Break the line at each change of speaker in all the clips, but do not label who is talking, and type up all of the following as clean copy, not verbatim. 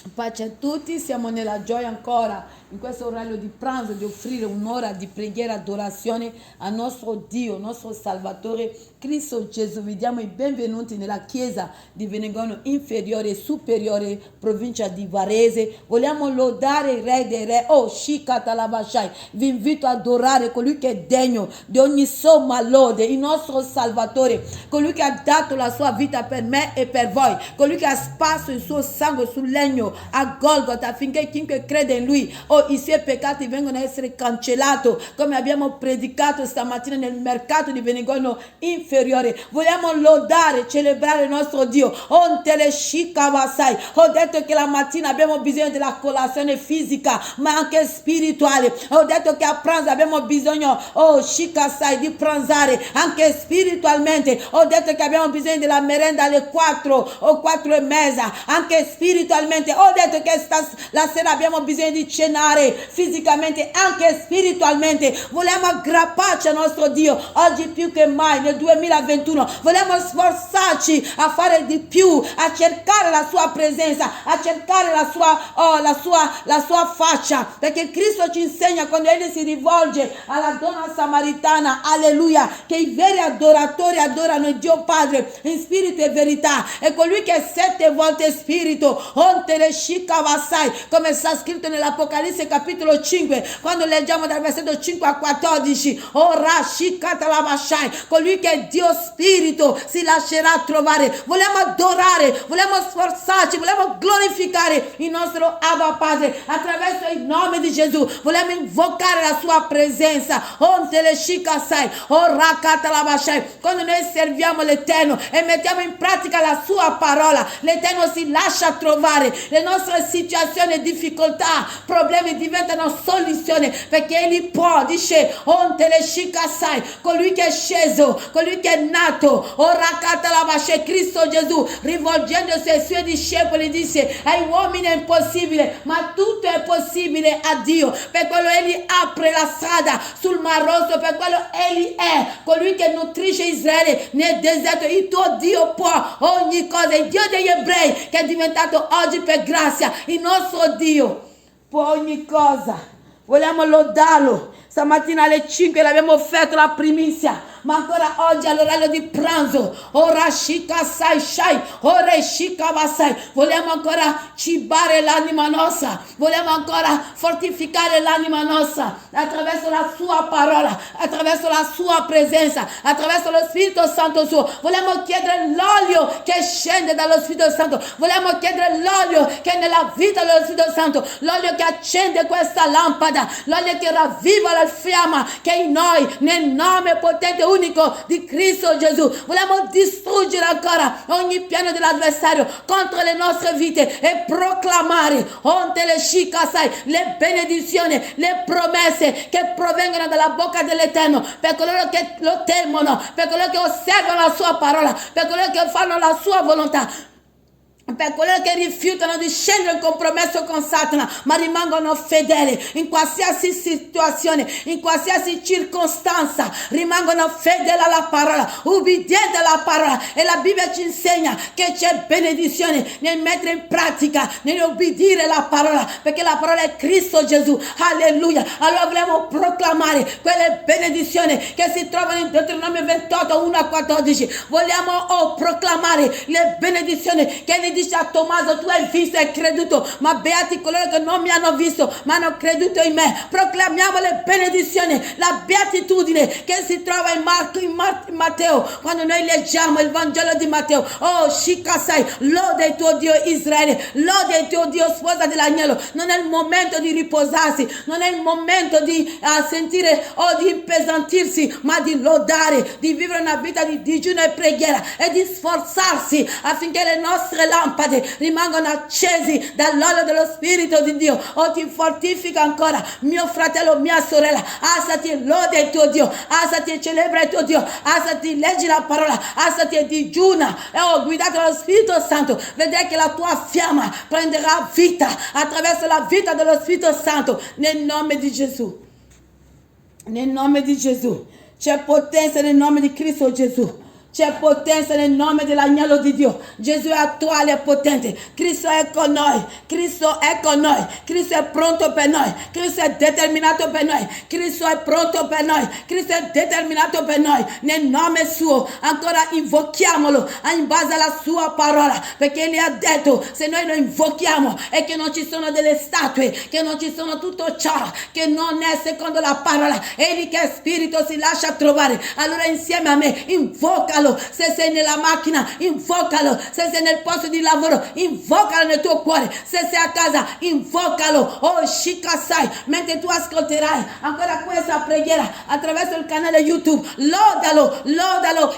Pace a tutti, siamo nella gioia ancora in questo orario di pranzo di offrire un'ora di preghiera e adorazione al nostro Dio, nostro Salvatore Cristo Gesù. Vi diamo i benvenuti nella chiesa di Venegono Inferiore e Superiore, provincia di Varese. Vogliamo lodare il Re dei Re. Oh, Shikatalabashai. Vi invito ad adorare colui che è degno di ogni somma lode, il nostro Salvatore, colui che ha dato la sua vita per me e per voi, colui che ha sparso il suo sangue sul legno a Golgotha affinché chiunque crede in lui i suoi peccati vengono a essere cancellati, come abbiamo predicato stamattina nel mercato di Venegono Inferiore. Vogliamo lodare, celebrare il nostro Dio. Ho detto che la mattina abbiamo bisogno della colazione fisica ma anche spirituale. Ho detto che a pranzo abbiamo bisogno di pranzare anche spiritualmente. Ho detto che abbiamo bisogno della merenda alle 4 o 4 e mezza anche spiritualmente. Ho detto che la sera abbiamo bisogno di cenare fisicamente anche spiritualmente. Vogliamo aggrapparci al nostro Dio oggi più che mai nel 2021. Vogliamo sforzarci a fare di più, a cercare la sua presenza, a cercare la sua faccia, perché Cristo ci insegna quando egli si rivolge alla donna samaritana, alleluia, che i veri adoratori adorano il Dio Padre in spirito e verità, e colui che è 7 volte spirito, come sta scritto nell'Apocalisse capitolo 5, quando leggiamo dal versetto 5 a 14, colui che è Dio spirito si lascerà trovare. Vogliamo adorare, vogliamo sforzarci, vogliamo glorificare il nostro Abba Padre attraverso il nome di Gesù. Vogliamo invocare la sua presenza. Quando noi serviamo l'Eterno e mettiamo in pratica la sua parola, l'Eterno si lascia trovare. Le nostre situazioni e difficoltà, problemi diventano soluzione, perché egli può, dice colui che è sceso, colui che è nato, Cristo Gesù, rivolgendosi ai suoi discepoli, disse: ai uomini è impossibile, ma tutto è possibile a Dio. Per quello egli apre la strada sul Mar Rosso, per quello egli è colui che nutrisce Israele nel deserto. Il tuo Dio può ogni cosa, il Dio degli ebrei, che è diventato oggi per grazia il nostro Dio, può ogni cosa. Vogliamo lodarlo. Stamattina alle 5 l'abbiamo offerto la primizia, ma ancora oggi all'orario di pranzo, vogliamo ancora cibare l'anima nostra, vogliamo ancora fortificare l'anima nostra attraverso la sua parola, attraverso la sua presenza, attraverso lo Spirito Santo suo. Vogliamo chiedere l'olio che scende dallo Spirito Santo, vogliamo chiedere l'olio che è nella vita dello Spirito Santo, l'olio che accende questa lampada, l'olio che ravviva la fiamma che è in noi, nel nome potente unico di Cristo Gesù. Vogliamo distruggere ancora ogni piano dell'avversario contro le nostre vite e proclamare le benedizioni, le promesse che provengono dalla bocca dell'Eterno per coloro che lo temono, per coloro che osservano la sua parola, per coloro che fanno la sua volontà, per coloro che rifiutano di scendere in compromesso con Satana, ma rimangono fedeli in qualsiasi situazione, in qualsiasi circostanza, rimangono fedeli alla parola, ubbidienti alla parola. E la Bibbia ci insegna che c'è benedizione nel mettere in pratica, nell'obbedire la parola, perché la parola è Cristo Gesù. Alleluia. Allora vogliamo proclamare quelle benedizioni che si trovano in Deuteronomio 28, 1 a 14. Vogliamo proclamare le benedizioni che ne dice a Tommaso: tu hai visto e creduto, ma beati coloro che non mi hanno visto ma hanno creduto in me. Proclamiamo le benedizioni, la beatitudine che si trova in Matteo, quando noi leggiamo il Vangelo di Matteo. Lode il tuo Dio Israele, lode il tuo Dio sposa dell'agnello. Non è il momento di riposarsi, non è il momento di sentire o di impesantirsi, ma di lodare, di vivere una vita di digiuno e preghiera e di sforzarsi affinché le nostre lampade rimangono accesi dall'olio dello Spirito di Dio. Ti fortifica ancora, mio fratello, mia sorella. Alzati e loda il tuo Dio, alzati e celebra il tuo Dio, alzati, leggi la parola, alzati e digiuna, guidato dallo Spirito Santo. Vedrai che la tua fiamma prenderà vita attraverso la vita dello Spirito Santo, nel nome di Gesù. Nel nome di Gesù c'è potenza, nel nome di Cristo Gesù. C'è potenza nel nome dell'agnello di Dio. Gesù è attuale e potente. Cristo è con noi. Cristo è con noi. Cristo è pronto per noi. Cristo è determinato per noi. Cristo è pronto per noi. Cristo è determinato per noi. Nel nome suo. Ancora invochiamolo in base alla sua parola. Perché Egli ha detto, se noi lo invochiamo e che non ci sono delle statue, che non ci sono tutto ciò che non è secondo la parola, Egli che è spirito si lascia trovare. Allora insieme a me invocalo. Se sei nella macchina, invocalo. Se sei nel posto di lavoro, invocalo nel tuo cuore. Se sei a casa, invocalo. Oh, Shikasai, mentre tu ascolterai ancora questa preghiera attraverso il canale YouTube, lodalo,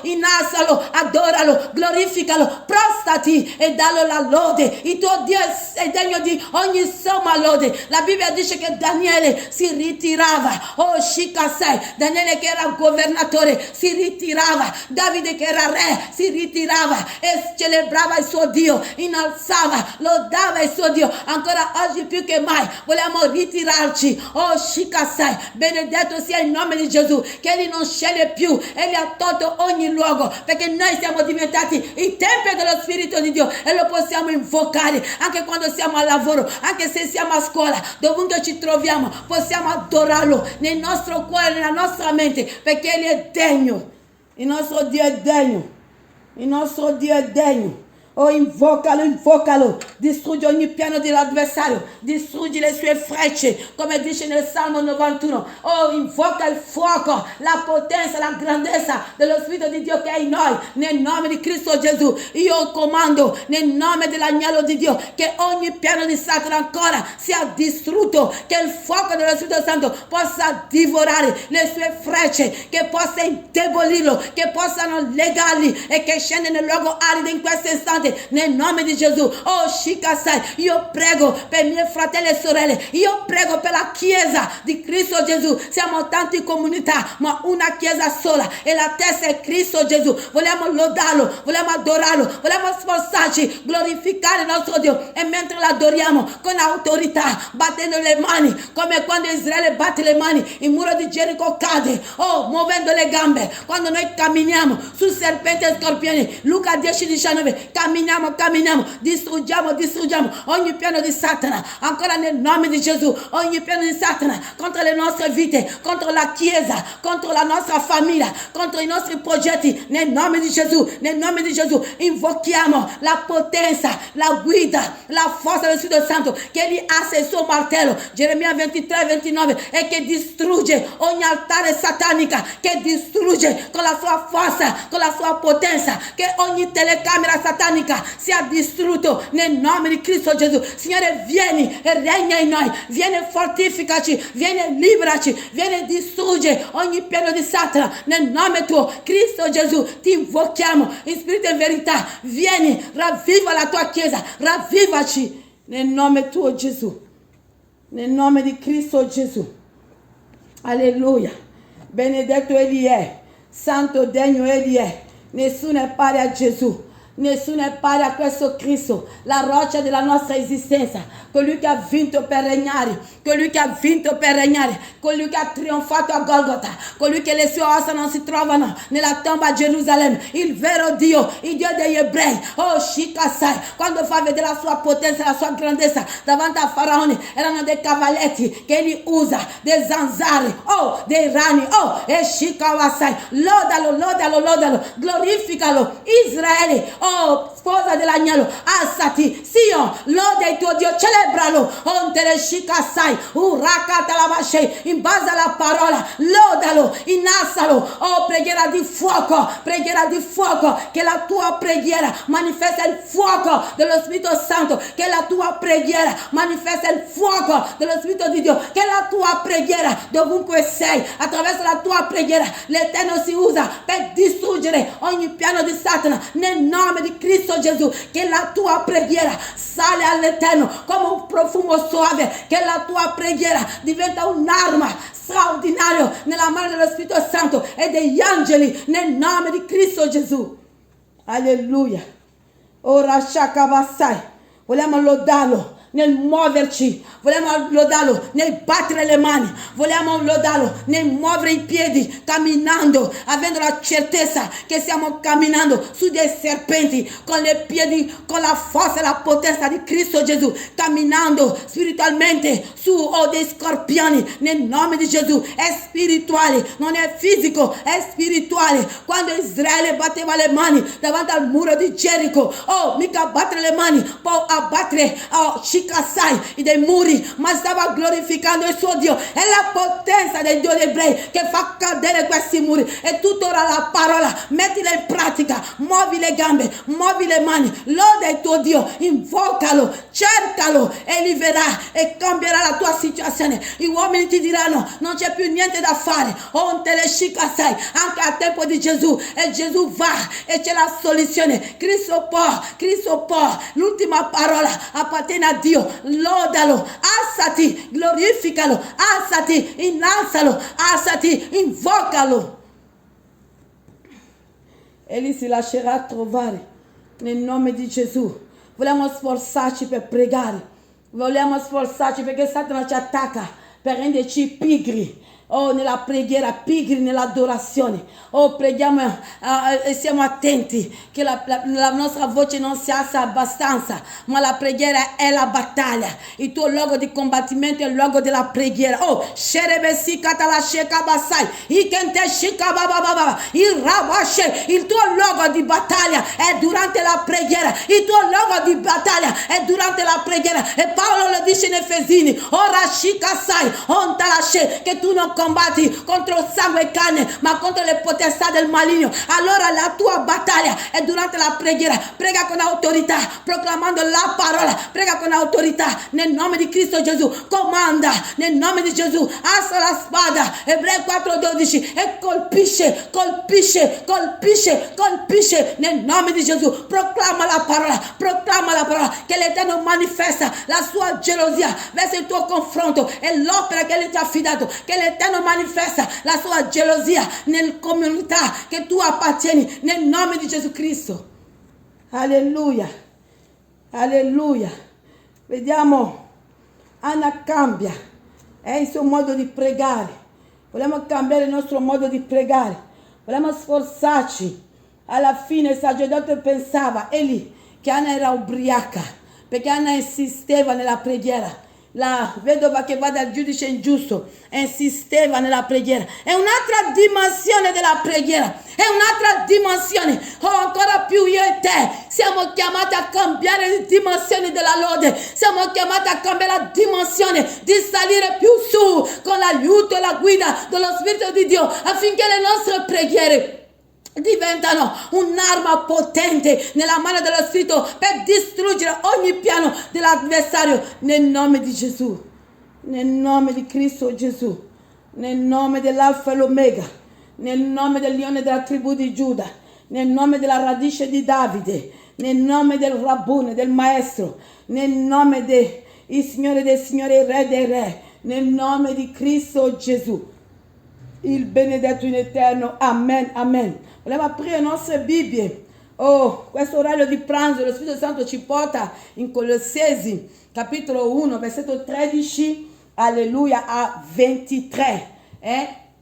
innalzalo, adoralo, glorificalo, prostati e dallo la lode. Il tuo Dio è degno di ogni somma lode. La Bibbia dice che Daniele si ritirava. Oh, Shikasai, Daniele che era governatore si ritirava. Davide che era re si ritirava e celebrava il suo Dio, innalzava, lodava il suo Dio. Ancora oggi più che mai vogliamo ritirarci. Oh, Shikasai, benedetto sia il nome di Gesù, che Egli non sceglie più, Egli ha tolto ogni luogo, perché noi siamo diventati il tempio dello Spirito di Dio e lo possiamo invocare anche quando siamo al lavoro, anche se siamo a scuola, dovunque ci troviamo possiamo adorarlo nel nostro cuore, nella nostra mente, perché Egli è degno. Il nostro Dio è degno. Il nostro Dio è degno. Oh, invocalo, distruggi ogni piano dell'avversario, distruggi le sue frecce, come dice nel Salmo 91. Oh, invoca il fuoco, la potenza, la grandezza dello Spirito di Dio che è in noi, nel nome di Cristo Gesù. Io comando nel nome dell'agnello di Dio che ogni piano di Satana ancora sia distrutto, che il fuoco dello Spirito Santo possa divorare le sue frecce, che possa indebolirlo, che possano legarli e che scende nel luogo arido in questo istante. Nel nome di Gesù. Oh, Shikasai, io prego per i miei fratelli e sorelle, io prego per la Chiesa di Cristo Gesù. Siamo tante comunità, ma una Chiesa sola e la testa è Cristo Gesù. Vogliamo lodarlo, vogliamo adorarlo, vogliamo sforzarci, glorificare il nostro Dio, e mentre l'adoriamo con autorità, battendo le mani, come quando Israele batte le mani, il muro di Gerico cade. Oh, muovendo le gambe, quando noi camminiamo su serpenti e scorpioni. Luca 10:19, camminiamo, distruggiamo ogni piano di Satana, ancora nel nome di Gesù. Ogni piano di Satana contro le nostre vite, contro la Chiesa, contro la nostra famiglia, contro i nostri progetti, nel nome di Gesù, nel nome di Gesù. Invochiamo la potenza, la guida, la forza del Spirito Santo, che Egli ha il suo martello, Geremia 23:29, e che distrugge ogni altare satanica, che distrugge con la sua forza, con la sua potenza, che ogni telecamera satanica sia distrutto nel nome di Cristo Gesù. Signore, vieni e regna in noi, vieni e fortificaci, vieni e liberaci, vieni e distrugge ogni piano di Satana nel nome tuo, Cristo Gesù. Ti invochiamo in spirito e in verità. Vieni, ravviva la tua Chiesa, ravvivaci nel nome tuo, Gesù, nel nome di Cristo Gesù. Alleluia. Benedetto Egli è, santo, degno Egli è. Nessuno è pari a Gesù. Nessuno è pari a questo Cristo, la roccia della nostra esistenza, colui che ha vinto per regnare, colui che ha vinto per regnare, colui che ha trionfato a Golgota, colui che le sue ossa non si trovano nella tomba a Gerusalemme, il vero Dio, il Dio degli ebrei. Oh, Shikasai, quando fa vedere la sua potenza, la sua grandezza davanti a Faraone, erano dei cavalletti che egli usa, dei zanzari, oh, dei rani, oh, e Shikawasai, lodalo, glorificalo, Israele. Oh, sposa dell'agnello, alzati, Sion, loda il tuo Dio, celebralo. Ontere Shikasai, Urakata Lavashe, in base alla parola, lodalo, innalzalo. Oh, preghiera di fuoco, che la tua preghiera manifesta il fuoco dello Spirito Santo, che la tua preghiera manifesta il fuoco dello Spirito di Dio, che la tua preghiera, dovunque sei, attraverso la tua preghiera, l'Eterno si usa per distruggere ogni piano di Satana, nel nome di Cristo Gesù. Che la tua preghiera sale all'Eterno come un profumo suave, che la tua preghiera diventa un'arma straordinaria nella mano dello Spirito Santo e degli angeli, nel nome di Cristo Gesù. Alleluia. Ora Shakabasai, vogliamo lodarlo, nel muoverci, vogliamo lodarlo nel battere le mani, vogliamo lodarlo nel muovere i piedi, camminando, avendo la certezza che stiamo camminando su dei serpenti, con le piedi, con la forza e la potenza di Cristo Gesù, camminando spiritualmente su dei scorpioni, nel nome di Gesù. È spirituale, non è fisico, è spirituale. Quando Israele batteva le mani davanti al muro di Gerico, mica battere le mani può abbattere Shikasai dei muri, ma stava glorificando il suo Dio. È la potenza del Dio dei ebrei che fa cadere questi muri. E tuttora la parola, mettila in pratica, muovi le gambe, muovi le mani, loda il tuo Dio, invocalo, cercalo e li verrà e cambierà la tua situazione. Gli uomini ti diranno non c'è più niente da fare, Shikasai, anche a tempo di Gesù, e Gesù va e c'è la soluzione. Cristo può, l'ultima parola appartiene a Dio. Lodalo, alzati, glorificalo, alzati, innalzalo, alzati, invocalo. Egli si lascerà trovare nel nome di Gesù. Vogliamo sforzarci per pregare, vogliamo sforzarci perché Satana ci attacca per renderci pigri. Nella preghiera, pigri nell'adorazione. Preghiamo e siamo attenti che la nostra voce non si alza abbastanza, ma la preghiera è la battaglia. Il tuo luogo di combattimento è il luogo della preghiera. Il tuo luogo di battaglia è durante la preghiera. Il tuo luogo di battaglia è durante la preghiera. E Paolo lo dice in Efesini, che tu non combatti contro il sangue e carne, ma contro le potestà del maligno. Allora la tua battaglia è durante la preghiera. Prega con autorità, proclamando la parola. Prega con autorità nel nome di Cristo Gesù. Comanda nel nome di Gesù. Alza la spada, Ebrei 4:12, e colpisce nel nome di Gesù. Proclama la parola, che l'Eterno manifesta la sua gelosia verso il tuo confronto e l'opera che Lui ti ha affidato, che l'Eterno manifesta la sua gelosia nella comunità che tu appartieni nel nome di Gesù Cristo. Alleluia, alleluia. Vediamo, Anna cambia, è il suo modo di pregare. Vogliamo cambiare il nostro modo di pregare, vogliamo sforzarci. Alla fine il sacerdote pensava, Eli, che Anna era ubriaca, perché Anna insisteva nella preghiera. La vedova che va dal giudice ingiusto insisteva nella preghiera. È un'altra dimensione della preghiera, è un'altra dimensione. Ancora più io e te siamo chiamati a cambiare le dimensioni della lode, siamo chiamati a cambiare la dimensione di salire più su con l'aiuto e la guida dello Spirito di Dio, affinché le nostre preghiere diventano un'arma potente nella mano dello Spirito per distruggere ogni piano dell'avversario nel nome di Gesù, nel nome di Cristo Gesù, nel nome dell'Alfa e l'Omega, nel nome del leone della tribù di Giuda, nel nome della radice di Davide, nel nome del Rabbone, del Maestro, nel nome del Signore dei Signori, il Re dei Re, nel nome di Cristo Gesù, il benedetto in eterno. Amen, amen. Vogliamo aprire le nostre Bibbie. Questo orario di pranzo lo Spirito Santo ci porta in Colossesi, capitolo 1, versetto 13, alleluia, a 23.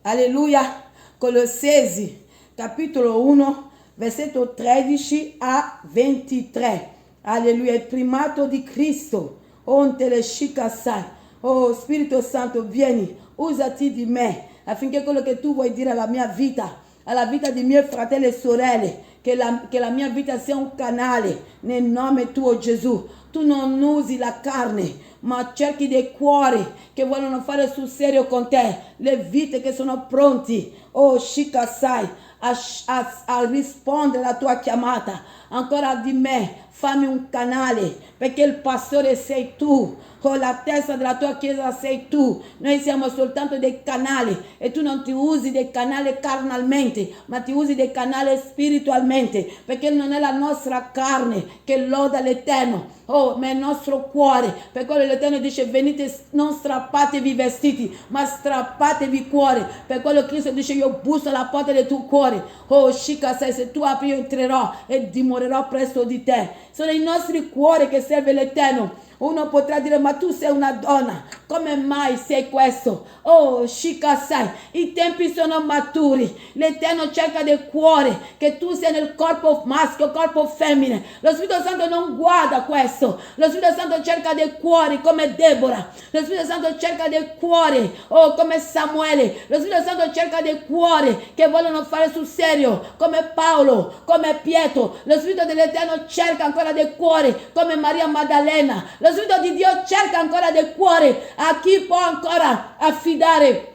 Alleluia, Colossesi, capitolo 1, versetto 13 a 23. Alleluia, il primato di Cristo. Spirito Santo, vieni, usati di me, affinché quello che tu vuoi dire alla mia vita, alla vita dei miei fratelli e sorelle, che la mia vita sia un canale nel nome tuo Gesù. Tu non usi la carne, ma cerchi dei cuori che vogliono fare sul serio con te, le vite che sono pronti, Shikasai, a rispondere alla tua chiamata. Ancora di me, fammi un canale, perché il pastore sei tu, la testa della tua chiesa sei tu. Noi siamo soltanto dei canali, e tu non ti usi dei canali carnalmente, ma ti usi dei canali spiritualmente, perché non è la nostra carne che loda l'Eterno, ma è il nostro cuore. Per quello l'Eterno dice, venite, non strappatevi i vestiti, ma strappatevi il cuore. Per quello Cristo dice, io busso alla porta del tuo cuore. Shikasai, se tu apri io entrerò e dimorerò presso di te. Sono i nostri cuori che serve l'Eterno. Uno potrà dire, ma tu sei una donna, come mai sei questo? Oh, Shikasai, i tempi sono maturi. L'Eterno cerca del cuore, che tu sia nel corpo maschio, corpo femmine. Lo Spirito Santo non guarda questo. Lo Spirito Santo cerca del cuore come Deborah. Lo Spirito Santo cerca del cuore, oh, come Samuele. Lo Spirito Santo cerca del cuore che vogliono fare sul serio, come Paolo, come Pietro. Lo Spirito dell'Eterno cerca ancora del cuore, come Maria Maddalena. Lo Spirito di Dio cerca ancora del cuore a chi può ancora affidare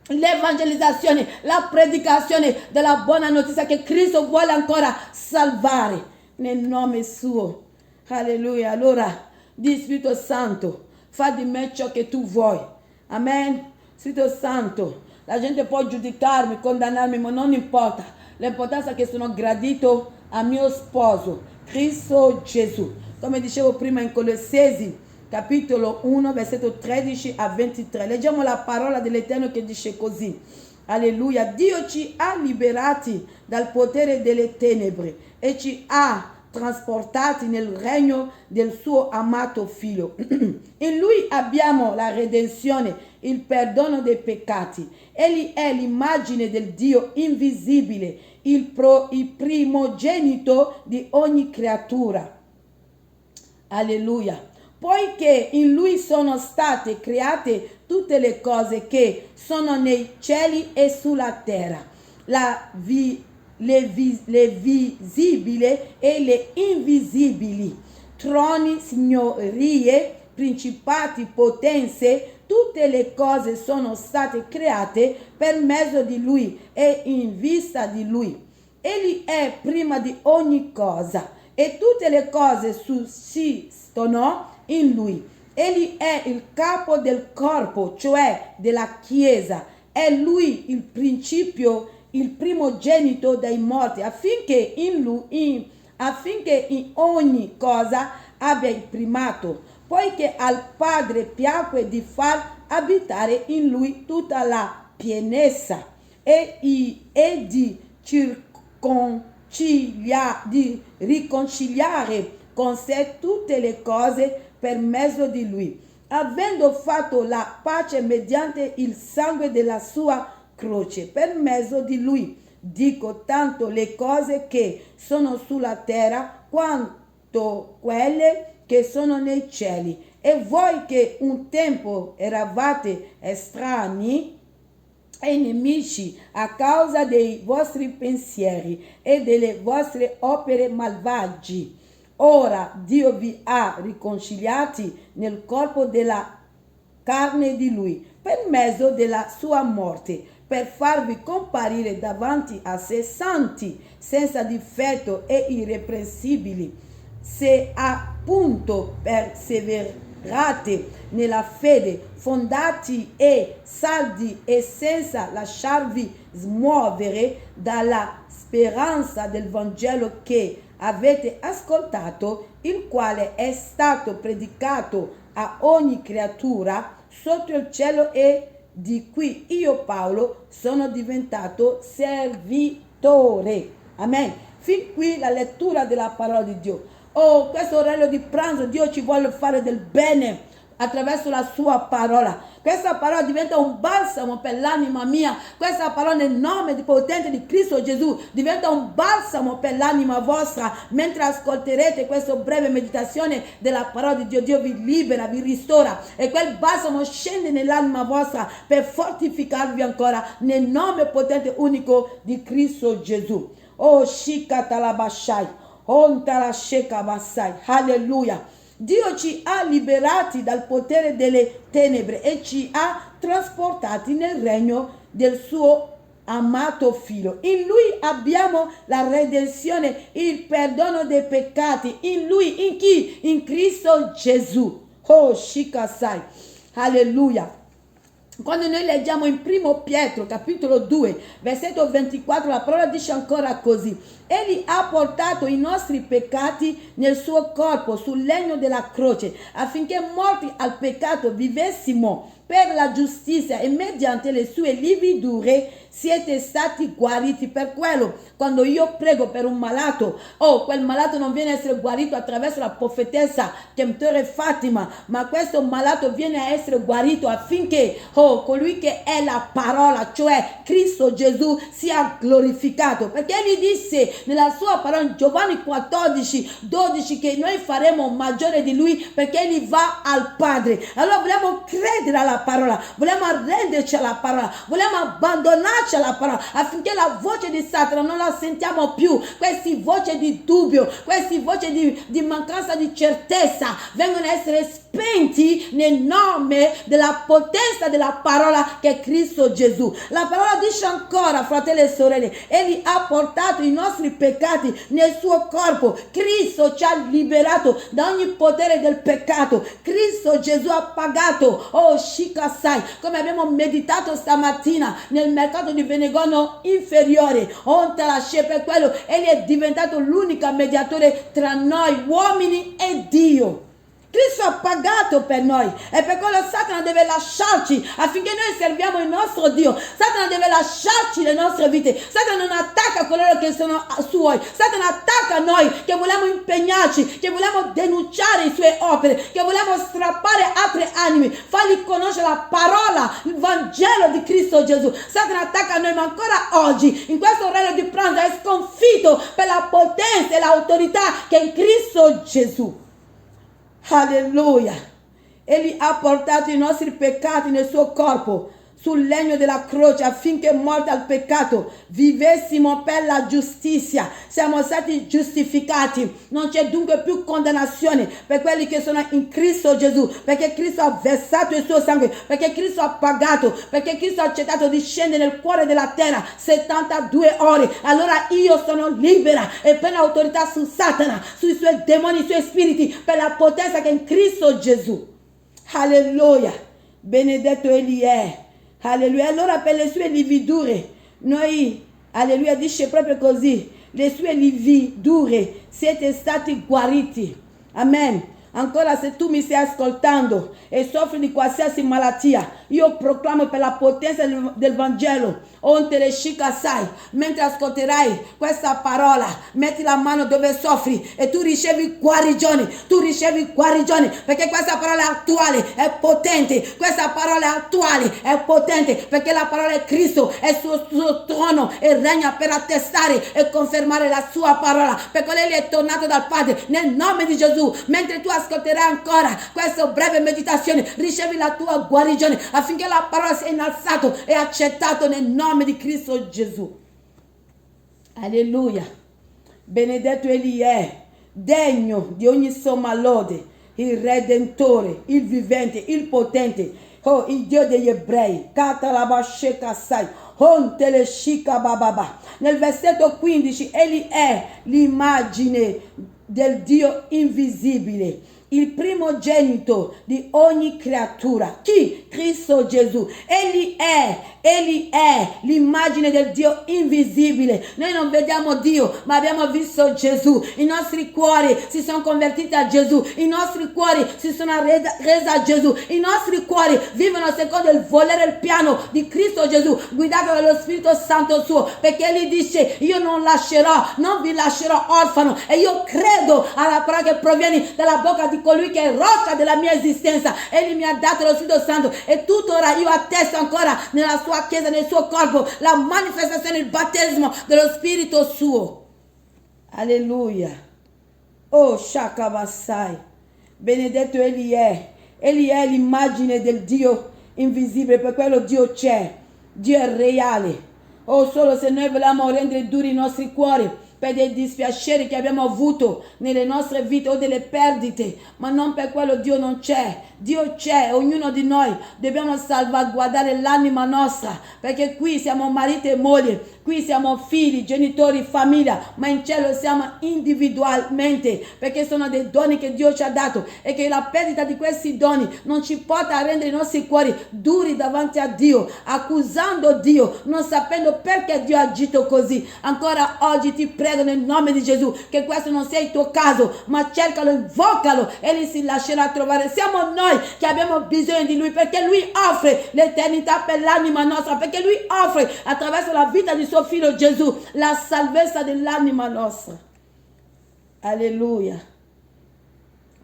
l'evangelizzazione, la predicazione della buona notizia che Cristo vuole ancora salvare nel nome suo. Alleluia. Allora, di Spirito Santo, fa di me ciò che tu vuoi. Amen. Spirito Santo, la gente può giudicarmi, condannarmi, ma non importa. L'importanza è che sono gradito a mio sposo, Cristo Gesù. Come dicevo prima in Colossesi, capitolo 1, versetto 13 a 23. Leggiamo la parola dell'Eterno che dice così. Alleluia. Dio ci ha liberati dal potere delle tenebre e ci ha trasportati nel regno del suo amato figlio. In lui abbiamo la redenzione, il perdono dei peccati. Egli è l'immagine del Dio invisibile, il primogenito di ogni creatura. Alleluia. Poiché in lui sono state create tutte le cose che sono nei cieli e sulla terra, le visibili e le invisibili, troni, signorie, principati, potenze, tutte le cose sono state create per mezzo di lui e in vista di lui. Egli è prima di ogni cosa e tutte le cose sussistono in lui. Egli è il capo del corpo, cioè della Chiesa. È lui il principio, il primogenito dai morti, affinché in ogni cosa abbia il primato, poiché al Padre piacque di far abitare in lui tutta la pienezza e di riconciliare con sé tutte le cose per mezzo di lui, avendo fatto la pace mediante il sangue della sua croce. Per mezzo di lui dico tanto le cose che sono sulla terra quanto quelle che sono nei cieli. E voi che un tempo eravate estranei e nemici a causa dei vostri pensieri e delle vostre opere malvagie, ora Dio vi ha riconciliati nel corpo della carne di lui, per mezzo della sua morte, per farvi comparire davanti a sé santi, senza difetto e irreprensibili, se appunto perseverate nella fede, fondati e saldi e senza lasciarvi smuovere dalla speranza del Vangelo che avete ascoltato, il quale è stato predicato a ogni creatura sotto il cielo, e di cui io Paolo sono diventato servitore. Amen. Fin qui la lettura della parola di Dio. Oh, questo orario di pranzo Dio ci vuole fare del bene attraverso la sua parola. Questa parola diventa un balsamo per l'anima mia. Questa parola nel nome potente di Cristo Gesù diventa un balsamo per l'anima vostra. Mentre ascolterete questa breve meditazione della parola di Dio, Dio vi libera, vi ristora, e quel balsamo scende nell'anima vostra per fortificarvi ancora nel nome potente unico di Cristo Gesù. Oh, shikatalabashai, ontalashekabasai. Alleluia. Dio ci ha liberati dal potere delle tenebre e ci ha trasportati nel regno del suo amato figlio. In lui abbiamo la redenzione, il perdono dei peccati. In lui, in chi? In Cristo Gesù. Oh, shikasai. Alleluia. Quando noi leggiamo in 1 Pietro capitolo 2 versetto 24, la parola dice ancora così: Egli ha portato i nostri peccati nel suo corpo sul legno della croce, affinché morti al peccato vivessimo per la giustizia, e mediante le sue lividure siete stati guariti. Per quello, quando io prego per un malato, quel malato non viene a essere guarito attraverso la profetessa Chemtore Fatima, ma questo malato viene a essere guarito affinché colui che è la parola, cioè Cristo Gesù, sia glorificato. Perché egli disse nella sua parola in Giovanni 14:12 che noi faremo maggiore di lui, perché egli va al Padre. Allora vogliamo credere alla parola, vogliamo arrenderci alla parola, vogliamo abbandonarci alla parola, affinché la voce di Satana non la sentiamo più. Queste voci di dubbio, queste voci di mancanza di certezza vengono a essere spenti nel nome della potenza della parola che è Cristo Gesù. La parola dice ancora, fratelli e sorelle, egli ha portato i nostri peccati nel suo corpo. Cristo ci ha liberato da ogni potere del peccato. Cristo Gesù ha pagato, Shikasai, come abbiamo meditato stamattina nel mercato di Venegono inferiore, per quello egli è diventato l'unico mediatore tra noi uomini e Dio. Cristo ha pagato per noi, e per quello Satana deve lasciarci affinché noi serviamo il nostro Dio. Satana deve lasciarci le nostre vite. Satana non attacca coloro che sono suoi. Satana attacca noi che vogliamo impegnarci, che vogliamo denunciare le sue opere, che vogliamo strappare altre anime, fargli conoscere la parola, il Vangelo di Cristo Gesù. Satana attacca noi, ma ancora oggi in questo orario di pranzo è sconfitto per la potenza e l'autorità che è in Cristo Gesù. Alleluia. Egli ha portato i nostri peccati nel suo corpo sul legno della croce, affinché morti al peccato vivessimo per la giustizia. Siamo stati giustificati, non c'è dunque più condannazione per quelli che sono in Cristo Gesù, perché Cristo ha versato il suo sangue, perché Cristo ha pagato, perché Cristo ha accettato di scendere nel cuore della terra 72 ore. Allora io sono libera e prendo autorità su Satana, sui suoi demoni, sui suoi spiriti, per la potenza che è in Cristo Gesù. Alleluia. Benedetto egli è. Alleluia. Allora per le sue lividure noi, alleluia, dice proprio così, le sue lividure siete stati guariti. Amen. Ancora, se tu mi stai ascoltando e soffri di qualsiasi malattia, io proclamo per la potenza del Vangelo, mentre ascolterai questa parola, metti la mano dove soffri e tu ricevi guarigione, perché questa parola è attuale, è potente, questa parola è attuale, è potente, perché la parola è Cristo, è sul suo trono e regna per attestare e confermare la sua parola, perché lei è tornato dal Padre nel nome di Gesù. Mentre tu ascolterai ancora questa breve meditazione, ricevi la tua guarigione, affinché la parola sia innalzata e accettata nel nome di Cristo Gesù. Alleluia. Benedetto egli è, degno di ogni somma lode, il Redentore, il vivente, il potente, il Dio degli ebrei. Nel versetto 15, egli è l'immagine del Dio invisibile, il primogenito di ogni creatura. Chi? Cristo Gesù. Egli è l'immagine del Dio invisibile. Noi non vediamo Dio, ma abbiamo visto Gesù. I nostri cuori si sono convertiti a Gesù, i nostri cuori si sono resi a Gesù, i nostri cuori vivono secondo il volere e il piano di Cristo Gesù, guidato dallo Spirito Santo suo, perché egli dice: io non vi lascerò orfano, e io credo alla parola che proviene dalla bocca di colui che è roccia della mia esistenza. Egli mi ha dato lo Spirito Santo, e tuttora io attesto ancora nella sua Chiesa, nel suo corpo, la manifestazione, il battesimo dello Spirito suo. Alleluia. Oh Shakabasai. Benedetto egli è l'immagine del Dio invisibile, per quello Dio c'è, Dio è reale. Solo se noi vogliamo rendere duri i nostri cuori per dei dispiaceri che abbiamo avuto nelle nostre vite o delle perdite, ma non per quello Dio non c'è. Dio c'è, ognuno di noi dobbiamo salvaguardare l'anima nostra, perché qui siamo marito e moglie, qui siamo figli, genitori, famiglia, ma in cielo siamo individualmente, perché sono dei doni che Dio ci ha dato, e che la perdita di questi doni non ci porta a rendere i nostri cuori duri davanti a Dio, accusando Dio, non sapendo perché Dio ha agito così. Ancora oggi ti prego, prego nel nome di Gesù che questo non sia il tuo caso, ma cercalo, invocalo e Egli si lascerà trovare. Siamo noi che abbiamo bisogno di Lui, perché Lui offre l'eternità per l'anima nostra, perché Lui offre attraverso la vita di suo Figlio Gesù la salvezza dell'anima nostra. Alleluia.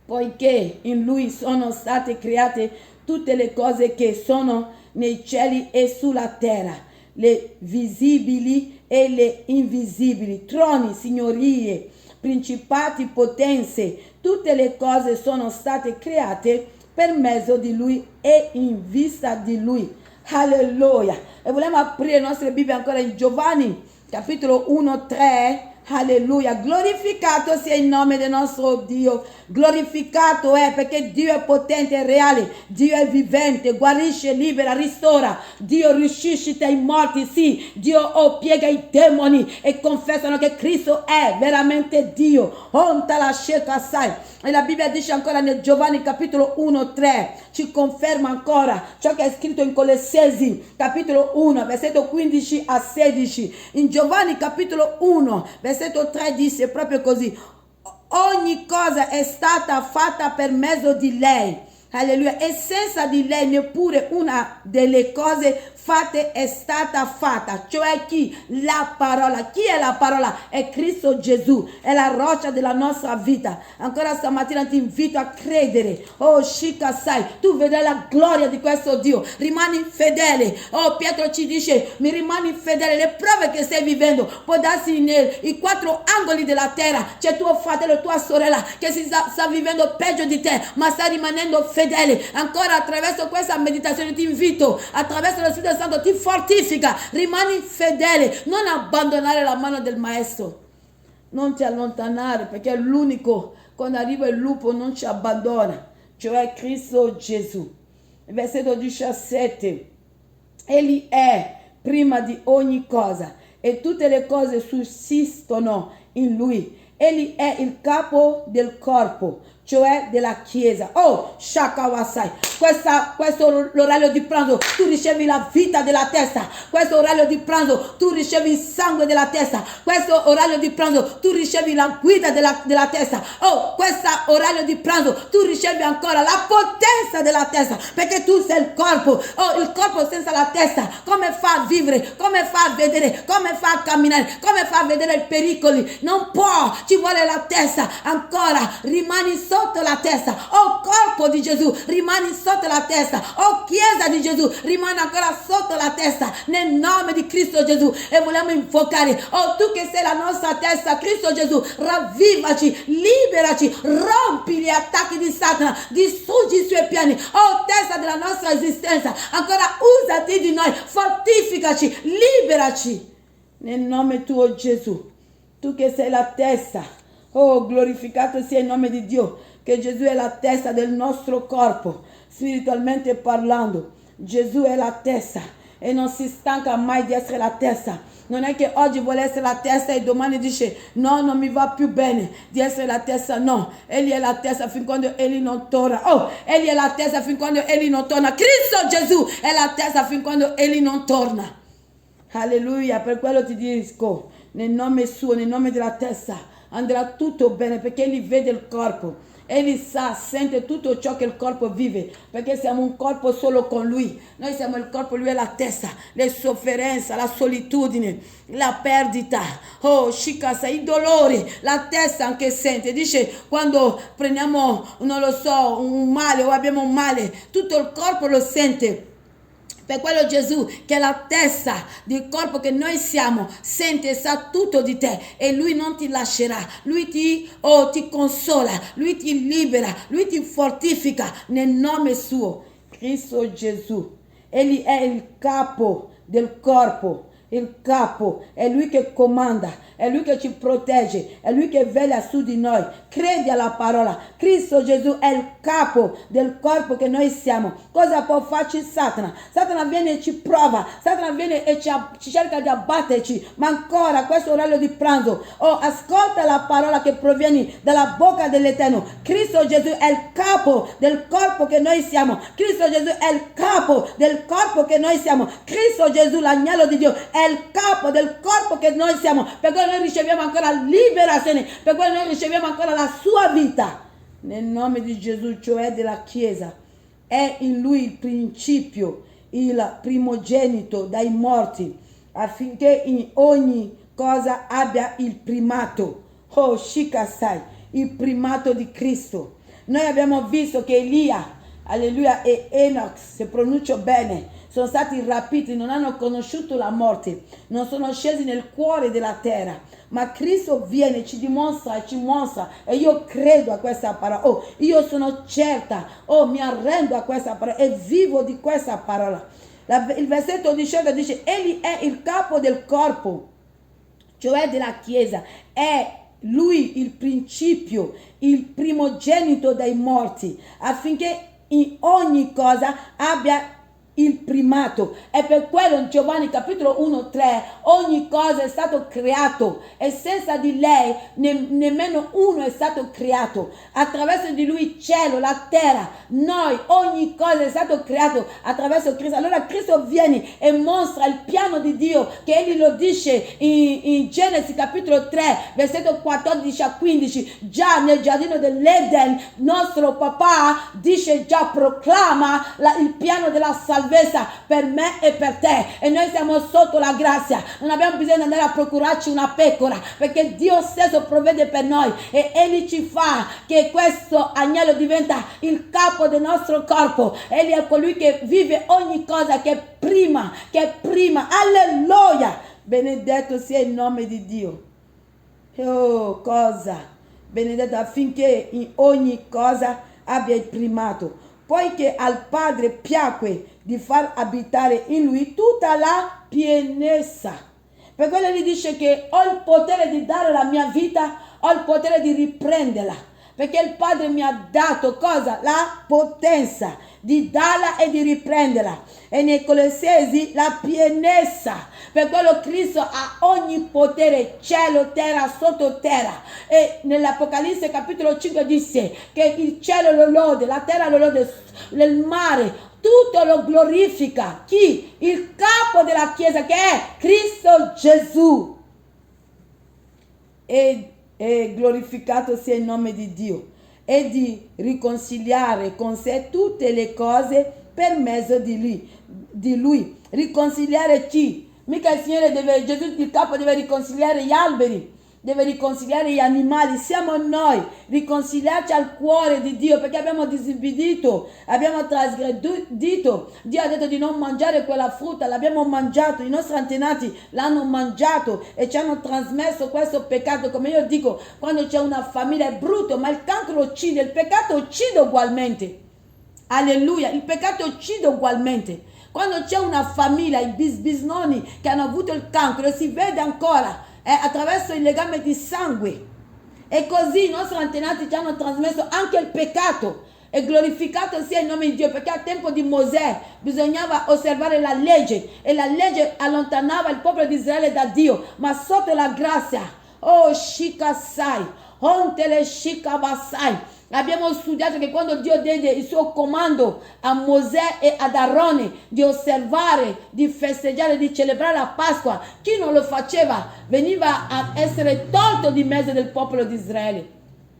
Poiché in Lui sono state create tutte le cose che sono nei cieli e sulla terra, le visibili e le invisibili, troni, signorie, principati, potenze, tutte le cose sono state create per mezzo di Lui e in vista di Lui. Alleluia. E vogliamo aprire le nostre Bibbie ancora in Giovanni, capitolo 1, 3. Alleluia, glorificato sia il nome del nostro Dio, glorificato è perché Dio è potente e reale, Dio è vivente, guarisce, libera, ristora, Dio risuscita i morti, sì, Dio piega i demoni e confessano che Cristo è veramente Dio. Onta la scelta assai. E la Bibbia dice ancora nel Giovanni capitolo 1, 3, ci conferma ancora ciò che è scritto in Colossesi capitolo 1, versetto 15 a 16. In Giovanni capitolo 1, versetto 3 dice proprio così: ogni cosa è stata fatta per mezzo di lei. Alleluia. E senza di lei neppure una delle cose fatte è stata fatta. Cioè chi? La parola. Chi è la parola? È Cristo Gesù. È la roccia della nostra vita. Ancora stamattina ti invito a credere. Oh Shika sai, tu vedrai la gloria di questo Dio. Rimani fedele. Oh Pietro ci dice, mi rimani fedele. Le prove che stai vivendo, può darsi nei 4 angoli della terra c'è tuo fratello, tua sorella che sta vivendo peggio di te, ma sta rimanendo fedele. Ancora attraverso questa meditazione ti invito, attraverso lo Spirito Santo ti fortifica, rimani fedele, non abbandonare la mano del Maestro, non ti allontanare, perché è l'unico, quando arriva il lupo non ci abbandona, cioè Cristo Gesù. Versetto 17, Egli è prima di ogni cosa e tutte le cose sussistono in Lui. Egli è il capo del corpo, cioè della Chiesa. Oh, Shakawasai, questo l'orario di pranzo, tu ricevi la vita della testa. Questo orario di pranzo, tu ricevi il sangue della testa. Questo orario di pranzo, tu ricevi la guida della testa. Oh, questo orario di pranzo, tu ricevi ancora la potenza della testa, perché tu sei il corpo. Oh, il corpo senza la testa, come fa a vivere, come fa a vedere, come fa a camminare, come fa a vedere i pericoli? Non può, ci vuole la testa. Ancora, rimani sotto la testa. Oh, corpo di Gesù, rimani sotto la testa. Oh, Chiesa di Gesù, rimani ancora sotto la testa, nel nome di Cristo Gesù. E vogliamo invocare, oh, tu che sei la nostra testa, Cristo Gesù, ravvivaci, liberaci, rompi gli attacchi di Satana, distruggi i suoi piani. Oh, testa della nostra esistenza, ancora usati di noi, fortificaci, liberaci, nel nome tuo Gesù. Tu che sei la testa, oh, glorificato sia il nome di Dio, che Gesù è la testa del nostro corpo, spiritualmente parlando. Gesù è la testa e non si stanca mai di essere la testa. Non è che oggi vuole essere la testa e domani dice no, non mi va più bene di essere la testa. No, Egli è la testa fin quando Egli non torna. Oh, Egli è la testa fin quando Egli non torna. Cristo Gesù è la testa fin quando Egli non torna. Alleluia, per quello ti dico, nel nome suo, nel nome della testa, andrà tutto bene, perché Egli vede il corpo. Egli sa, sente tutto ciò che il corpo vive, perché siamo un corpo solo con Lui. Noi siamo il corpo, Lui è la testa, le sofferenze, la solitudine, la perdita, oh, shikasa, i dolori, la testa anche sente. Dice, quando prendiamo, non lo so, un male o abbiamo un male, tutto il corpo lo sente. Per quello Gesù, che è la testa del corpo che noi siamo, sente e sa tutto di te e Lui non ti lascerà. Lui ti consola, Lui ti libera, Lui ti fortifica nel nome suo. Cristo Gesù, Egli è il capo del corpo. Il capo, è Lui che comanda, è Lui che ci protegge, è Lui che vela su di noi. Credi alla parola. Cristo Gesù è il capo del corpo che noi siamo. Cosa può farci Satana? Satana viene e ci prova, Satana viene e ci cerca di abbatterci, ma ancora questo orario di pranzo, oh, ascolta la parola che proviene dalla bocca dell'Eterno. Cristo Gesù è il capo del corpo che noi siamo. Cristo Gesù è il capo del corpo che noi siamo. Cristo Gesù, l'agnello di Dio, è è il capo del corpo che noi siamo, per quello noi riceviamo ancora liberazione, per quello noi riceviamo ancora la sua vita. Nel nome di Gesù, cioè della Chiesa, è in lui il principio, il primogenito dai morti, affinché in ogni cosa abbia il primato. Oh, Shikasai, il primato di Cristo. Noi abbiamo visto che Elia, alleluia, e Enoch, se pronuncio bene, sono stati rapiti, non hanno conosciuto la morte, non sono scesi nel cuore della terra, ma Cristo viene, ci dimostra, ci mostra, e io credo a questa parola. Oh, io sono certa, oh, mi arrendo a questa parola e vivo di questa parola. Il versetto 18 dice: egli è il capo del corpo, cioè della Chiesa, è lui il principio, il primogenito dai morti, affinché in ogni cosa abbia il primato. E per quello in Giovanni capitolo 1:3 ogni cosa è stato creato e senza di lei nemmeno uno è stato creato. Attraverso di lui il cielo, la terra, noi, ogni cosa è stato creato attraverso Cristo. Allora Cristo viene e mostra il piano di Dio, che egli lo dice in Genesi capitolo 3 versetto 14 a 15. Già nel giardino dell'Eden nostro papà dice, già proclama il piano della salvezza per me e per te, e noi siamo sotto la grazia. Non abbiamo bisogno di andare a procurarci una pecora, perché Dio stesso provvede per noi, e egli ci fa che questo agnello diventa il capo del nostro corpo. Egli è colui che vive ogni cosa, che è prima, alleluia, benedetto sia il nome di Dio. Oh, cosa benedetto, affinché in ogni cosa abbia il primato, poiché al Padre piacque di far abitare in lui tutta la pienezza. Per quello gli dice che ho il potere di dare la mia vita, ho il potere di riprenderla, perché il Padre mi ha dato cosa? La potenza di darla e di riprenderla. E nei Colossesi la pienezza. Per quello Cristo ha ogni potere, cielo, terra, sottoterra. E nell'Apocalisse capitolo 5 disse che il cielo lo lode, la terra lo lode, il mare tutto lo glorifica. Chi? Il capo della Chiesa, che è Cristo Gesù. E glorificato sia il nome di Dio, e di riconciliare con sé tutte le cose per mezzo di lui. Riconciliare chi? Mica il Signore deve, Gesù il capo deve riconciliare gli alberi, deve riconciliare gli animali. Siamo noi, riconciliarci al cuore di Dio, perché abbiamo disubbidito, abbiamo trasgredito. Dio ha detto di non mangiare quella frutta, l'abbiamo mangiato, i nostri antenati l'hanno mangiato e ci hanno trasmesso questo peccato. Come io dico, quando c'è una famiglia è brutto, ma il cancro uccide, il peccato uccide ugualmente. Alleluia, il peccato uccide ugualmente. Quando c'è una famiglia, i bisnonni che hanno avuto il cancro, si vede ancora attraverso il legame di sangue, e così i nostri antenati ci hanno trasmesso anche il peccato. E glorificato sia il nome di Dio, perché al tempo di Mosè bisognava osservare la legge, e la legge allontanava il popolo di Israele da Dio, ma sotto la grazia, oh Shikasai, Ontele Shikabasai, abbiamo studiato che quando Dio diede il suo comando a Mosè e ad Aarone di osservare, di festeggiare, di celebrare la Pasqua, chi non lo faceva veniva a essere tolto di mezzo del popolo di Israele.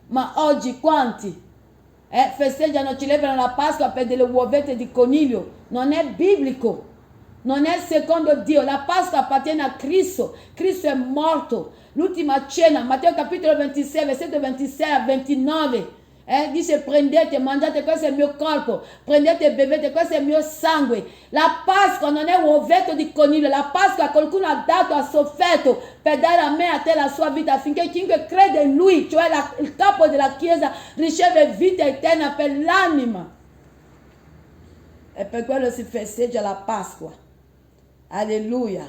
Ma oggi quanti festeggiano, celebrano la Pasqua per delle uovette di coniglio? Non è biblico, non è secondo Dio. La Pasqua appartiene a Cristo. Cristo è morto. L'ultima cena, Matteo capitolo 26 versetto 26 a 29, dice: prendete, mangiate, questo è il mio corpo, prendete e bevete, questo è il mio sangue. La Pasqua non è un ovetto di coniglio. La Pasqua qualcuno ha dato, ha sofferto per dare a me e a te la sua vita, affinché chiunque crede in lui, cioè il capo della Chiesa, riceve vita eterna per l'anima. E per quello si festeggia la Pasqua. Alleluia,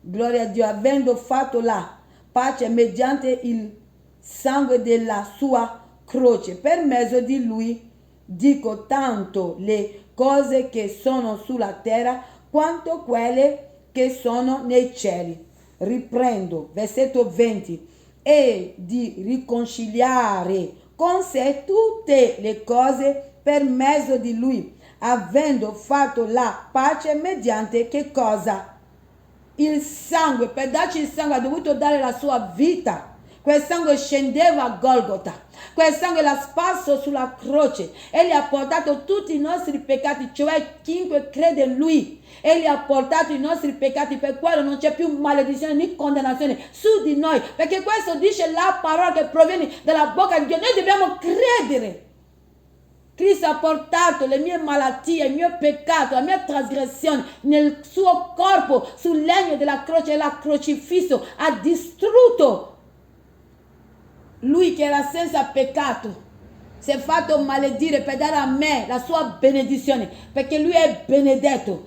gloria a Dio, avendo fatto la pace mediante il sangue della sua croce. Per mezzo di lui dico tanto le cose che sono sulla terra quanto quelle che sono nei cieli. Riprendo, versetto 20, e di riconciliare con sé tutte le cose per mezzo di lui, avendo fatto la pace mediante che cosa? il sangue, per darci il sangue ha dovuto dare la sua vita. Quel sangue scendeva a Golgota, quel sangue l'ha sparso sulla croce e gli ha portato tutti i nostri peccati, cioè chiunque crede in lui, e gli ha portato i nostri peccati, per quello non c'è più maledizione né condannazione su di noi, perché questo dice la parola che proviene dalla bocca di Dio. Noi dobbiamo credere. Cristo ha portato le mie malattie, il mio peccato, la mia trasgressione nel suo corpo sul legno della croce, e l'ha crocifisso, ha distrutto. Lui che era senza peccato si è fatto maledire per dare a me la sua benedizione, perché lui è benedetto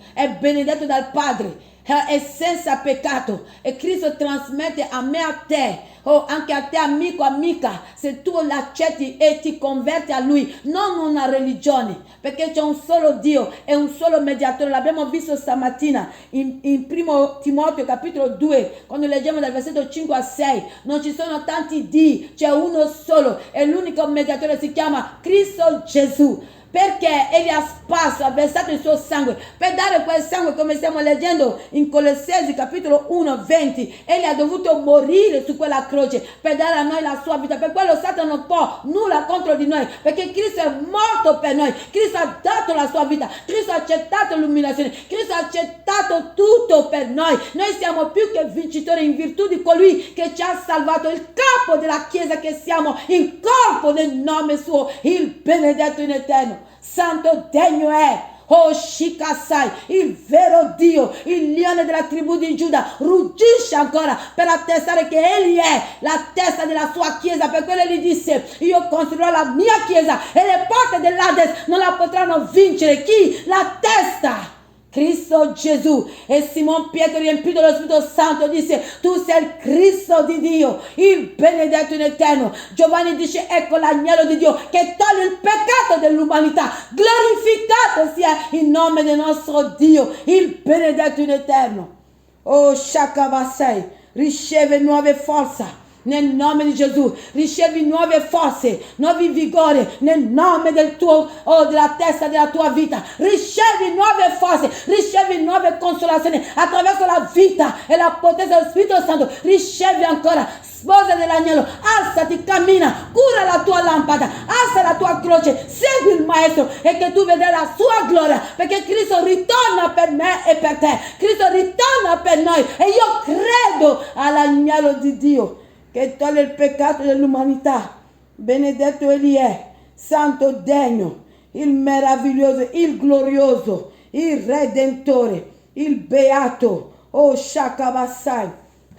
dal Padre, è senza peccato, e Cristo trasmette a me, a te, anche a te amico, amica, se tu l'accetti e ti converti a lui, non una religione, perché c'è un solo Dio e un solo mediatore. L'abbiamo visto stamattina in primo Timoteo capitolo 2, quando leggiamo dal versetto 5 a 6, non ci sono tanti Dì, c'è uno solo, e l'unico mediatore si chiama Cristo Gesù. Perché egli ha sparso, ha versato il suo sangue, per dare quel sangue, come stiamo leggendo in Colossesi capitolo 1, 20, egli ha dovuto morire su quella croce per dare a noi la sua vita. Per quello Satana non può nulla contro di noi, perché Cristo è morto per noi, Cristo ha dato la sua vita, Cristo ha accettato l'umiliazione, Cristo ha accettato tutto per noi. Noi siamo più che vincitori in virtù di colui che ci ha salvato, il capo della Chiesa che siamo, il corpo del nome suo, il benedetto in eterno. Santo degno è, oh Shikasai, il vero Dio, il leone della tribù di Giuda, ruggisce ancora per attestare che egli è la testa della sua chiesa. Per quello gli disse: io costruirò la mia chiesa e le porte dell'Ades non la potranno vincere. Chi? La testa, Cristo Gesù. E Simon Pietro, riempito dello Spirito Santo, disse: tu sei il Cristo di Dio, il benedetto in eterno. Giovanni dice: ecco l'agnello di Dio che toglie il peccato dell'umanità. Glorificato sia il nome del nostro Dio, il benedetto in eterno. Oh Shakavasai, riceve nuove forze nel nome di Gesù, ricevi nuove forze, nuovi vigori nel nome del tuo, della testa della tua vita. Ricevi nuove forze, ricevi nuove consolazioni attraverso la vita e la potenza dello Spirito Santo. Ricevi ancora, sposa dell'agnello, alzati, cammina, cura la tua lampada, alza la tua croce, segui il Maestro e che tu vedrai la sua gloria, perché Cristo ritorna per me e per te. Cristo ritorna per noi e io credo all'agnello di Dio che toglie il peccato dell'umanità. Benedetto egli è, santo, degno, il meraviglioso, il glorioso, il redentore, il beato. Oh Shakabasai,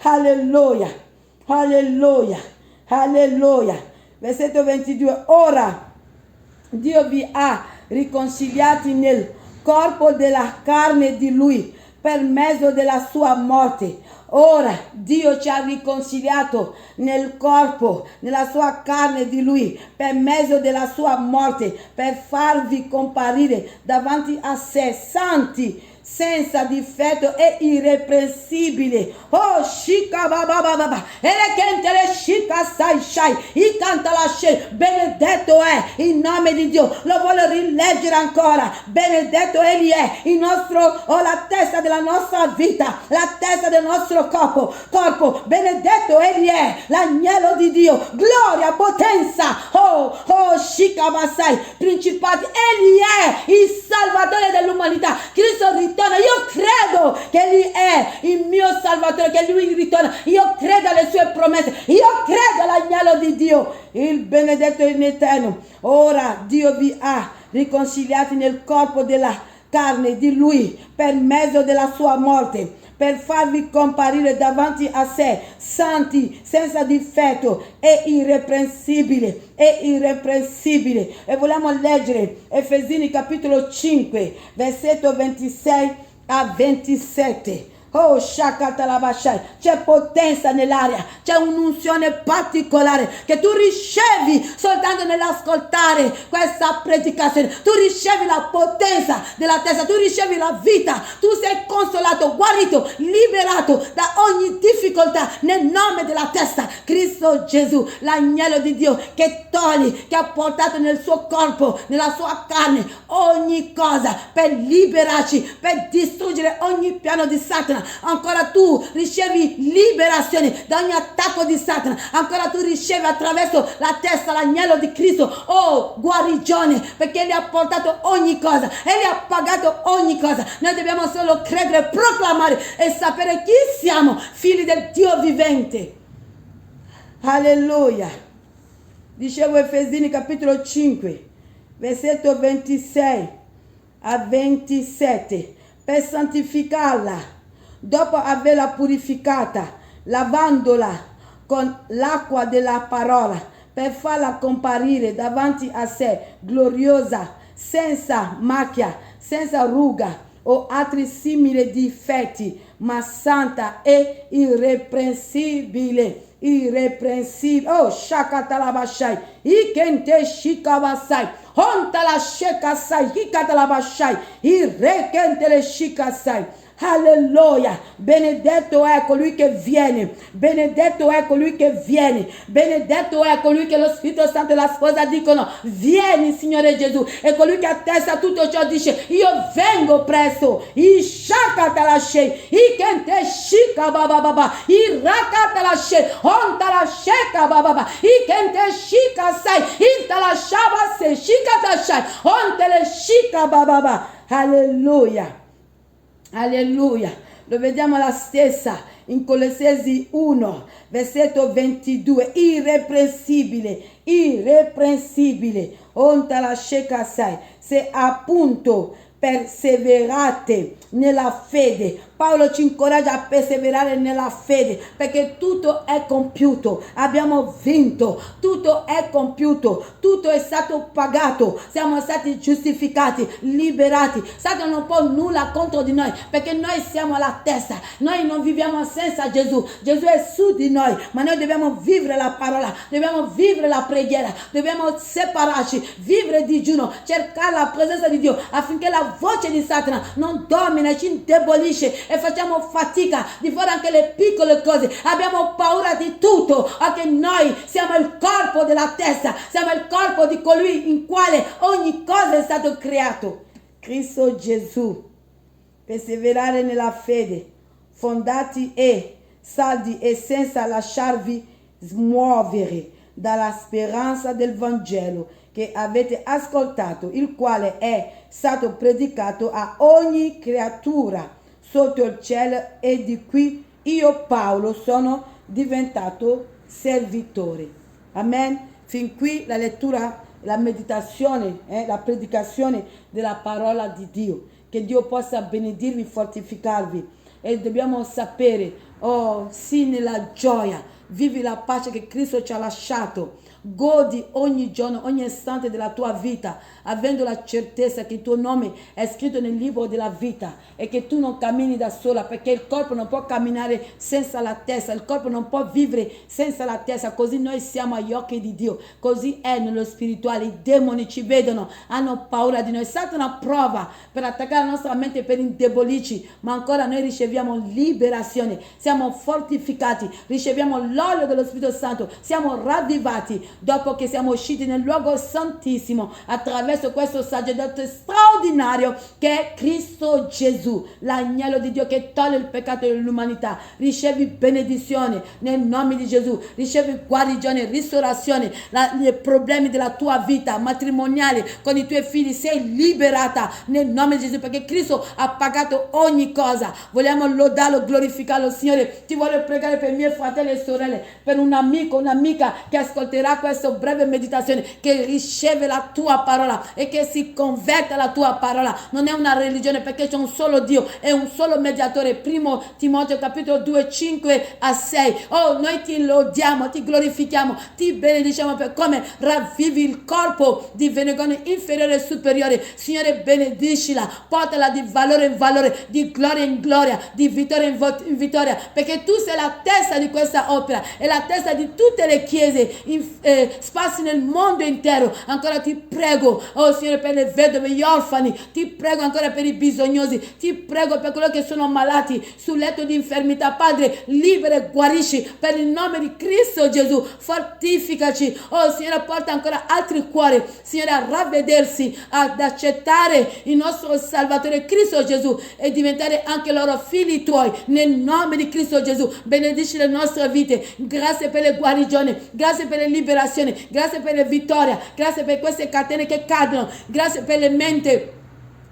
alleluia, alleluia, alleluia. Versetto 22. Ora Dio vi ha riconciliati nel corpo della carne di lui per mezzo della sua morte. Ora Dio ci ha riconciliato nel corpo, nella sua carne di lui, per mezzo della sua morte, per farvi comparire davanti a sé santi, senza difetto e irreprensibile. Oh shika baba baba, elekentele shika sai shai, i canta la sce. Benedetto è il nome di Dio. Lo voglio rileggere ancora. Benedetto egli è il nostro, la testa della nostra vita, la testa del nostro corpo. Benedetto egli è l'agnello di Dio, gloria, potenza, shika basai, principati. Egli è il salvatore dell'umanità. Cristo ritorna. Io credo che egli è il mio salvatore, che lui ritorna. Io credo alle sue promesse, io credo all'agnello di Dio, il benedetto in eterno. Ora Dio vi ha riconciliati nel corpo della carne di lui per mezzo della sua morte, per farvi comparire davanti a sé santi, senza difetto e irreprensibili. E vogliamo leggere Efesini capitolo 5, versetto 26 a 27. Oh Shakatalabashai, c'è potenza nell'aria, c'è un'unzione particolare che tu ricevi soltanto nell'ascoltare questa predicazione. Tu ricevi la potenza della testa, tu ricevi la vita, tu sei consolato, guarito, liberato da ogni difficoltà nel nome della testa. Cristo Gesù, l'agnello di Dio che toglie, che ha portato nel suo corpo, nella sua carne ogni cosa per liberarci, per distruggere ogni piano di Satana, Satana. Ancora tu ricevi liberazione da ogni attacco di Satana. Ancora tu ricevi attraverso la testa, l'agnello di Cristo, oh, guarigione, perché Egli ha portato ogni cosa, Egli ha pagato ogni cosa. Noi dobbiamo solo credere, proclamare e sapere chi siamo, figli del Dio vivente. Alleluia. Dicevo Efesini capitolo 5, versetto 26 a 27, per santificarla, dopo averla purificata, lavandola con l'acqua della parola, per farla comparire davanti a sé, gloriosa, senza macchia, senza ruga o altri simili difetti, ma santa e irreprensibile. Oh, shakatalabashai, ikente shikabasai, hontala shekasai, hikatalabashai, irekente le shikasai. Alleluia, benedetto è colui che viene, benedetto è colui che viene, benedetto è colui che lo Spirito Santo e la sposa dicono: vieni Signore Gesù, e colui che attesta tutto ciò dice: io vengo presto. Ishakatalashe, ikente shika bababa, irakatalashe, ontalashe bababa, ikente shika sai, intalashabase, shikatashai, ontele shika bababa. Alleluia. Alleluia, lo vediamo la stessa in Colossesi 1, versetto 22, irreprensibile, onta la shekasai, se appunto perseverate nella fede. Paolo ci incoraggia a perseverare nella fede, perché tutto è compiuto, abbiamo vinto, tutto è compiuto, tutto è stato pagato, siamo stati giustificati, liberati. Satana non può nulla contro di noi, perché noi siamo la testa, noi non viviamo senza Gesù, Gesù è su di noi, ma noi dobbiamo vivere la parola, dobbiamo vivere la preghiera, dobbiamo separarci, vivere digiuno, cercare la presenza di Dio, affinché la voce di Satana non domina, ci indebolisce e facciamo fatica di fare anche le piccole cose. Abbiamo paura di tutto, anche noi siamo il corpo della testa, siamo il corpo di colui in quale ogni cosa è stato creato, Cristo Gesù. Perseverare nella fede, fondati e saldi e senza lasciarvi smuovere dalla speranza del Vangelo che avete ascoltato, il quale è stato predicato a ogni creatura sotto il cielo, e di cui io Paolo sono diventato servitore. Amen. Fin qui la lettura, la meditazione, la predicazione della parola di Dio. Che Dio possa benedirvi, fortificarvi, e dobbiamo sapere, oh sì, nella gioia, vivi la pace che Cristo ci ha lasciato. Godi ogni giorno, ogni istante della tua vita, avendo la certezza che il tuo nome è scritto nel libro della vita e che tu non cammini da sola, perché il corpo non può camminare senza la testa, il corpo non può vivere senza la testa. Così noi siamo agli occhi di Dio, così è nello spirituale. I demoni ci vedono, hanno paura di noi. Satana prova per attaccare la nostra mente, per indebolirci, ma ancora noi riceviamo liberazione, siamo fortificati, riceviamo l'olio dello Spirito Santo, siamo ravvivati dopo che siamo usciti nel luogo santissimo attraverso questo sacerdote straordinario che è Cristo Gesù, l'agnello di Dio che toglie il peccato dell'umanità. Ricevi benedizione nel nome di Gesù, ricevi guarigione, ristorazione, i problemi della tua vita matrimoniale con i tuoi figli, sei liberata nel nome di Gesù, perché Cristo ha pagato ogni cosa. Vogliamo lodarlo, glorificarlo. Signore, ti voglio pregare per i miei fratelli e sorelle, per un amico, un'amica che ascolterà questa breve meditazione, che riceve la tua parola e che si converte alla tua parola. Non è una religione, perché c'è un solo Dio e un solo mediatore. Primo Timoteo capitolo 2, 5 a 6. Oh, noi ti lodiamo, ti glorifichiamo, ti benediciamo per come ravvivi il corpo di Venegone inferiore e superiore. Signore, benedicila, portala di valore in valore, di gloria in gloria, di vittoria in vittoria, perché tu sei la testa di questa opera e la testa di tutte le chiese sparsi nel mondo intero. Ancora ti prego, oh Signore, per le vedove, gli orfani, ti prego ancora per i bisognosi, ti prego per coloro che sono malati sul letto di infermità. Padre, libera e guarisci per il nome di Cristo Gesù, fortificaci. Oh Signore, porta ancora altri cuori, Signore, a ravvedersi, ad accettare il nostro Salvatore Cristo Gesù e diventare anche loro figli tuoi nel nome di Cristo Gesù. Benedici le nostre vite. Grazie per le guarigioni, grazie per le liberazioni, grazie per le vittorie, grazie per queste catene che cadono, grazie per le menti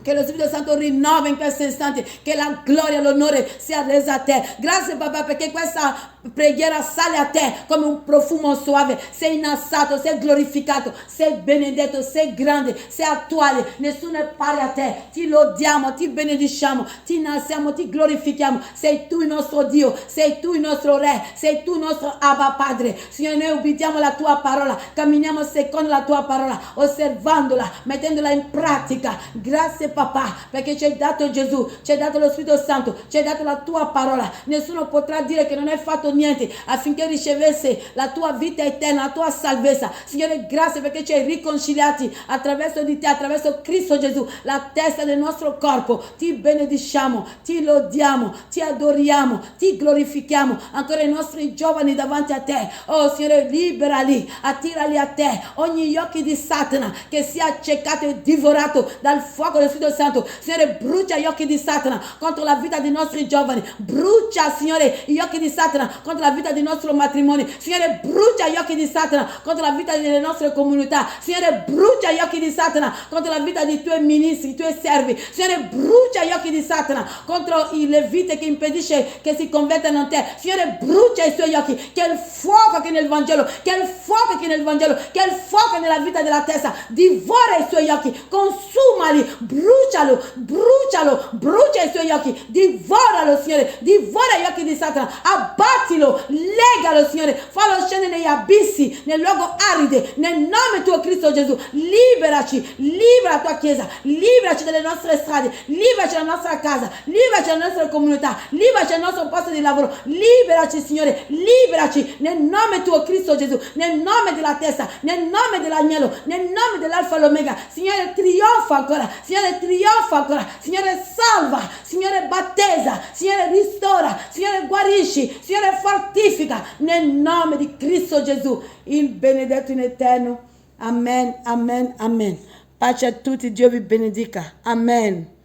che lo Spirito Santo rinnova in questo istante, che la gloria e l'onore sia resa a te. Grazie Papà, perché questa preghiera sale a te come un profumo suave. Sei innalzato, sei glorificato, sei benedetto, sei grande, sei attuale, nessuno è pari a te. Ti lodiamo, ti benediciamo, ti innalziamo, ti glorifichiamo. Sei tu il nostro Dio, sei tu il nostro Re, sei tu il nostro Abba Padre. Signore, noi ubbidiamo la tua parola, camminiamo secondo la tua parola, osservandola, mettendola in pratica. Grazie Papà, perché ci hai dato Gesù, ci hai dato lo Spirito Santo, ci hai dato la tua parola. Nessuno potrà dire che non hai fatto niente affinché ricevesse la tua vita eterna, la tua salvezza. Signore, grazie perché ci hai riconciliati attraverso di te, attraverso Cristo Gesù, la testa del nostro corpo. Ti benediciamo, ti lodiamo, ti adoriamo, ti glorifichiamo. Ancora i nostri giovani davanti a te. Oh Signore, liberali, attirali a te. Ogni occhio di Satana che sia accecato e divorato dal fuoco del Spirito Santo. Signore, brucia gli occhi di Satana contro la vita dei nostri giovani. Brucia, Signore, gli occhi di Satana contro la vita dei nostri matrimoni. Signore, brucia gli occhi di Satana contro la vita delle nostre comunità. Signore, brucia gli occhi di Satana contro la vita dei tuoi ministri, i tuoi servi. Signore, brucia gli occhi di Satana contro i levite che impedisce che si convertano a te. Signore, brucia i suoi occhi, che è il fuoco che è nel Vangelo, che è il fuoco che è nel Vangelo, che è il fuoco nella vita della testa. Divora i suoi occhi, consumali, brucialo, brucialo, brucia i suoi occhi, divoralo, Signore, divora gli occhi di Satana, abbattilo, legalo, Signore, fallo scendere negli abissi, nel luogo aride, nel nome tuo Cristo Gesù. Liberaci, libera la tua chiesa, liberaci dalle nostre strade, liberaci dalla nostra casa, liberaci dalla nostra comunità, liberaci dal nostro posto di lavoro, liberaci, Signore, liberaci nel nome tuo Cristo Gesù, nel nome della testa, nel nome dell'agnello, nel nome dell'alfa e l'omega. Signore, trionfa ancora, Signore, trionfa ancora, Signore, salva, Signore, battezza, Signore, ristora, Signore, guarisci, Signore, fortifica nel nome di Cristo Gesù, il benedetto in eterno. Amen, amen, amen. Pace a tutti, Dio vi benedica. Amen.